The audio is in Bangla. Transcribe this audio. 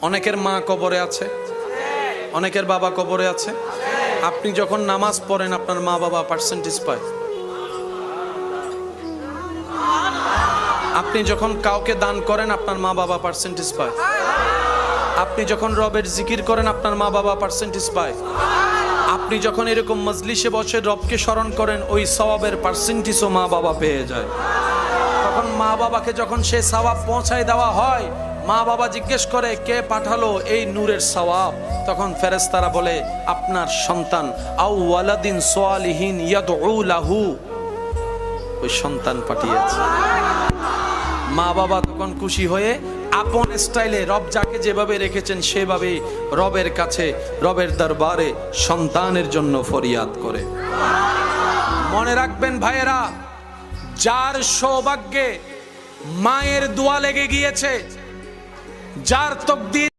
অনেকের মা কবরে আছে, অনেকের বাবা কবরে আছে। আপনি যখন নামাজ পড়েন আপনার মা বাবা পার্সেন্টেজ পায়। আপনি যখন কাউকে দান করেন আপনার মা বাবা পার্সেন্টেজ পায়। আপনি যখন রবের জিকির করেন আপনার মা বাবা পার্সেন্টেজ পায়। আপনি যখন এরকম মজলিসে বসে রবকে স্মরণ করেন ওই সওয়াবের পার্সেন্টেজও মা বাবা পেয়ে যায়। তখন মা বাবাকে যখন সেই সওয়াব পৌঁছায় দেওয়া হয়, মা বাবা জিজ্ঞেস করে কে পাঠালো এই নূরের সওয়াব? তখন ফেরেশতারা বলে আপনার সন্তান, আও ওয়ালাদিন সালিহিন ইয়াদউ লাহু, ওই সন্তান পাঠিয়েছে। মা বাবা তখন খুশি হয়ে আপন স্টাইলে রব যাকে যেভাবে রেখেছেন সেভাবে রবের কাছে, রবের দরবারে সন্তানের জন্য ফরিয়াদ করে। মনে রাখবেন ভাইয়েরা, যার সৌভাগ্যে মায়ের দোয়া লেগে গিয়েছে, যার তকদির